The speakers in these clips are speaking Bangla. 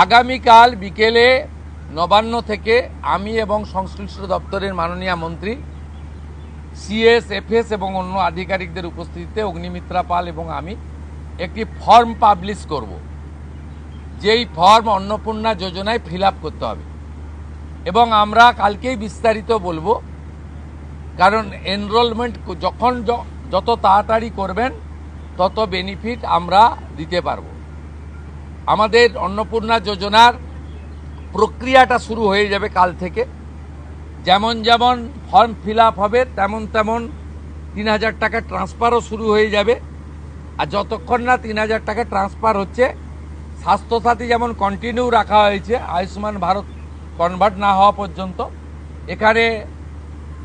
আগামীকাল বিকেলে নবান্ন থেকে আমি এবং সংশ্লিষ্ট দপ্তরের মাননীয় মন্ত্রী সিএস এফএস এবং অন্য আধিকারিকদের উপস্থিতিতে অগ্নিমিত্রা পাল এবং আমি একটি ফর্ম পাবলিশ করব, যেই ফর্ম অন্নপূর্ণা যোজনায় ফিল আপ করতে হবে এবং আমরা কালকেই বিস্তারিত বলবো। কারণ এনরোলমেন্ট যখন যত তাড়াতাড়ি করবেন তত বেনিফিট আমরা দিতে পারবো। আমাদের অন্নপূর্ণা যোজনার প্রক্রিয়াটা শুরু হয়ে যাবে কাল থেকে। যেমন যেমন ফর্ম ফিল আপ হবে তেমন তেমন ৩,০০০ টাকা ট্রান্সফারও শুরু হয়ে যাবে। আর যতক্ষণ না ৩,০০০ টাকা ট্রান্সফার হচ্ছে, স্বাস্থ্যসাথী যেমন কন্টিনিউ রাখা হয়েছে আয়ুষ্মান ভারত কনভার্ট না হওয়া পর্যন্ত, এখানে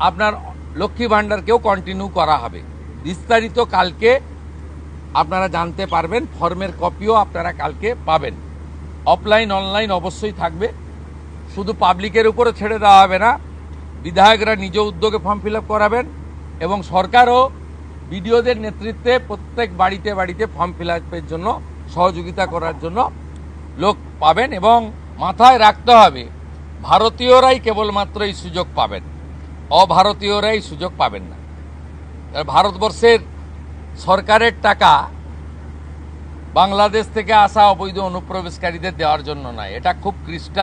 আপনার লক্ষ্মী ভাণ্ডারকেও কন্টিনিউ করা হবে। বিস্তারিত কালকে আপনারা জানতে পারবেন, ফর্মের কপিও আপনারা কালকে পাবেন। অফলাইন অনলাইন অবশ্যই থাকবে, শুধু পাবলিকের উপরে ছেড়ে দেওয়া হবে না, বিধায়করা নিজ উদ্যোগে ফর্ম ফিল আপ করাবেন এবং সরকারও বিডিওদের নেতৃত্বে প্রত্যেক বাড়িতে বাড়িতে ফর্ম ফিল আপের জন্য সহযোগিতা করার জন্য লোক পাবেন। এবং মাথায় রাখতে হবে, ভারতীয়রাই কেবলমাত্র এই সুযোগ পাবেন, অভারতীয়রাই সুযোগ পাবেন না। ভারতবর্ষের সরকারের টাকা বাংলাদেশ থেকে আসা অবৈধ অনুপ্রবেশকারীদের দেওয়ার জন্য নয়, এটা খুব ক্রিস্টাল